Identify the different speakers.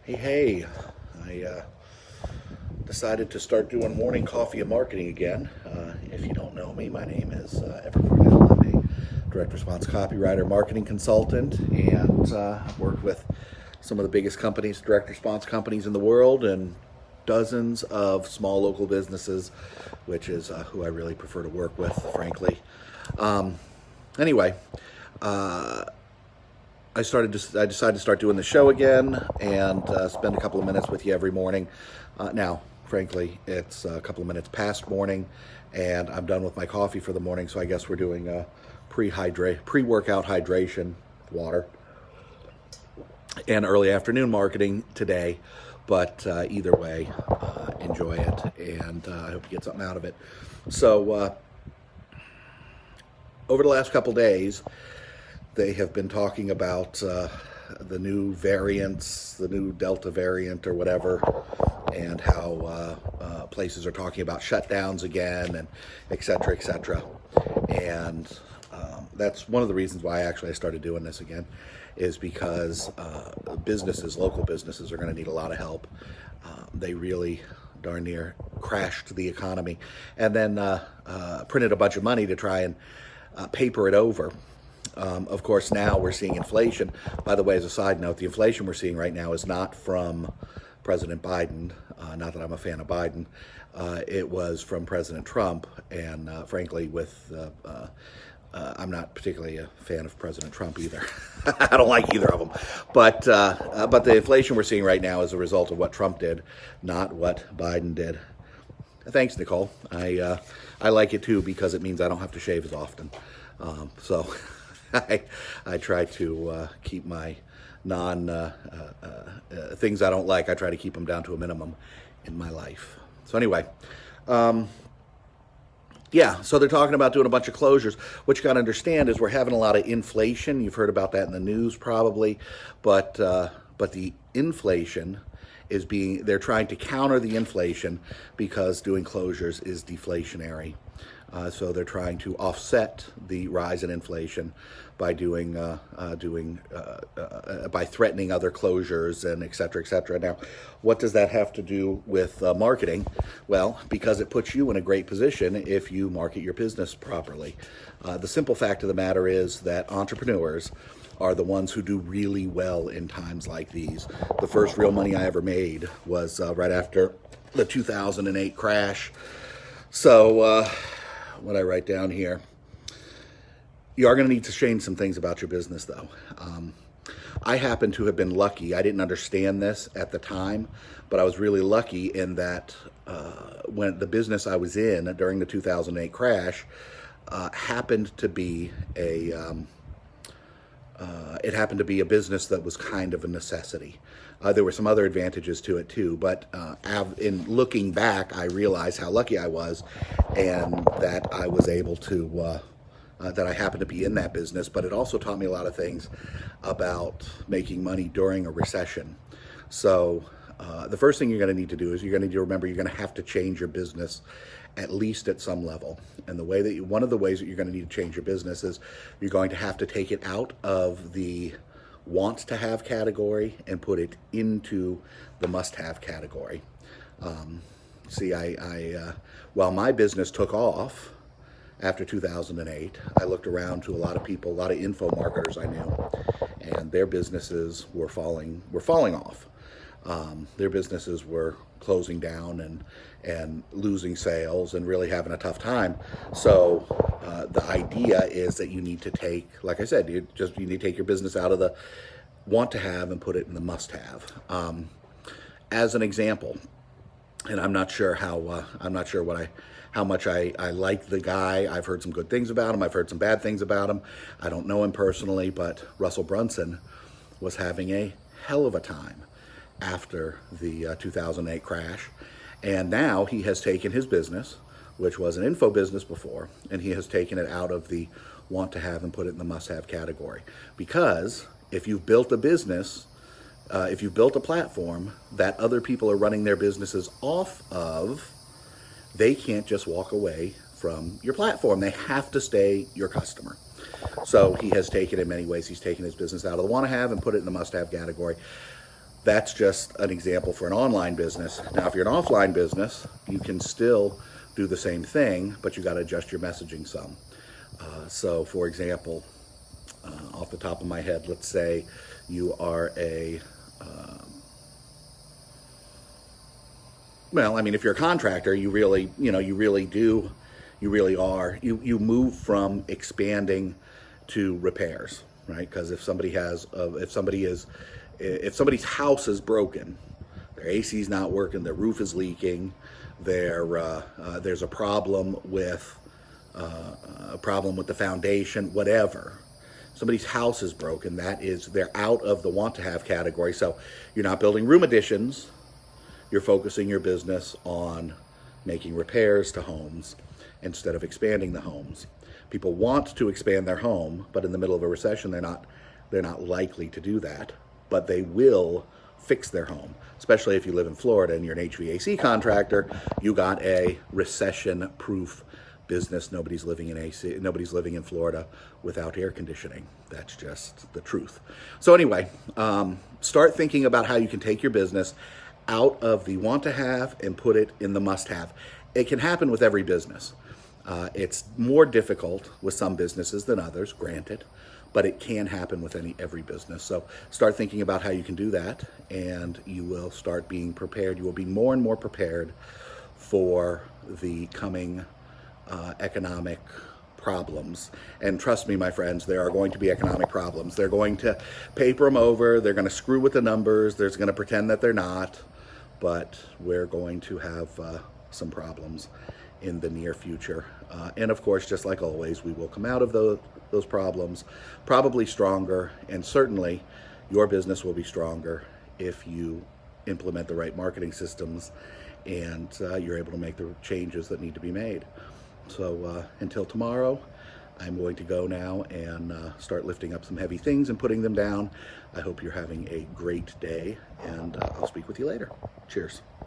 Speaker 1: Hey, I decided to start doing morning coffee and marketing again. If you don't know me, my name is Everett Cornell. I'm a direct response copywriter, marketing consultant, and I've worked with some of the biggest companies, direct response companies in the world, and dozens of small local businesses, which is who I really prefer to work with, frankly. Um, anyway, uh, I decided to start doing the show again and spend a couple of minutes with you every morning. Now, frankly, it's a couple of minutes past morning, and I'm done with my coffee for the morning. So I guess we're doing pre-workout hydration, water, and early afternoon marketing today. But either way, enjoy it, and I hope you get something out of it. So over the last couple days, they have been talking about the new variants, the new Delta variant or whatever, and how places are talking about shutdowns again, and et cetera, et cetera. And that's one of the reasons why I started doing this again, is because businesses, local businesses, are going to need a lot of help. They really darn near crashed the economy and then printed a bunch of money to try and paper it over. Of course, now we're seeing inflation. By the way, as a side note, the inflation we're seeing right now is not from President Biden. Not that I'm a fan of Biden. It was from President Trump. And frankly, I'm not particularly a fan of President Trump either. I don't like either of them. But the inflation we're seeing right now is a result of what Trump did, not what Biden did. Thanks, Nicole. I like it too because it means I don't have to shave as often. So I try to keep my things I don't like. I try to keep them down to a minimum in my life. So anyway, yeah. So they're talking about doing a bunch of closures. What you got to understand is we're having a lot of inflation. You've heard about that in the news probably, but the inflation is they're trying to counter the inflation because doing closures is deflationary. So they're trying to offset the rise in inflation by by threatening other closures and et cetera, et cetera. Now, what does that have to do with marketing? Well, because it puts you in a great position if you market your business properly. The simple fact of the matter is that entrepreneurs are the ones who do really well in times like these. The first real money I ever made was right after the 2008 crash. So, what I write down here, you are going to need to change some things about your business, though. I happen to have been lucky. I didn't understand this at the time, but I was really lucky in that when the business I was in during the 2008 crash happened to be it happened to be a business that was kind of a necessity. There were some other advantages to it too, but in looking back, I realized how lucky I was, and that I was able to, that I happened to be in that business. But it also taught me a lot of things about making money during a recession. So the first thing you're going to need to do is you're going to need to remember you're going to have to change your business at least at some level. And one of the ways that you're going to need to change your business is you're going to have to take it out of the want to have category and put it into the must have category. See, while my business took off after 2008, I looked around to a lot of people, a lot of info marketers I knew, and their businesses were falling off. Their businesses were closing down and losing sales and really having a tough time. So the idea is that you need to take, like I said, you need to take your business out of the want to have and put it in the must have. As an example, and I'm not sure how much I like the guy. I've heard some good things about him. I've heard some bad things about him. I don't know him personally, but Russell Brunson was having a hell of a time after the 2008 crash. And now he has taken his business, which was an info business before, and he has taken it out of the want to have and put it in the must have category. Because if you've built a business, if you've built a platform that other people are running their businesses off of, they can't just walk away from your platform. They have to stay your customer. So he has taken, in many ways, he's taken his business out of the want to have and put it in the must have category. That's just an example for an online business. Now, if you're an offline business, you can still do the same thing, but you got to adjust your messaging some. So, for example, off the top of my head, let's say you are if you're a contractor, you really move from expanding to repairs, right? Because if somebody's house is broken, their AC's not working, their roof is leaking, there's a problem with the foundation, whatever. Somebody's house is broken, they're out of the want to have category. So you're not building room additions, you're focusing your business on making repairs to homes instead of expanding the homes. People want to expand their home, but in the middle of a recession, they're not likely to do that, but they will fix their home. Especially if you live in Florida and you're an HVAC contractor, you got a recession-proof business. Nobody's living in Florida without air conditioning. That's just the truth. So anyway, start thinking about how you can take your business out of the want to have and put it in the must have. It can happen with every business. It's more difficult with some businesses than others, granted, but it can happen with every business. So start thinking about how you can do that, and you will start being prepared. You will be more and more prepared for the coming economic problems. And trust me, my friends, there are going to be economic problems. They're going to paper them over. They're going to screw with the numbers. They're going to pretend that they're not. But we're going to have some problems in the near future. And of course, just like always, we will come out of those problems probably stronger, and certainly your business will be stronger if you implement the right marketing systems and you're able to make the changes that need to be made. So until tomorrow, I'm going to go now and start lifting up some heavy things and putting them down. I hope you're having a great day, and I'll speak with you later. Cheers.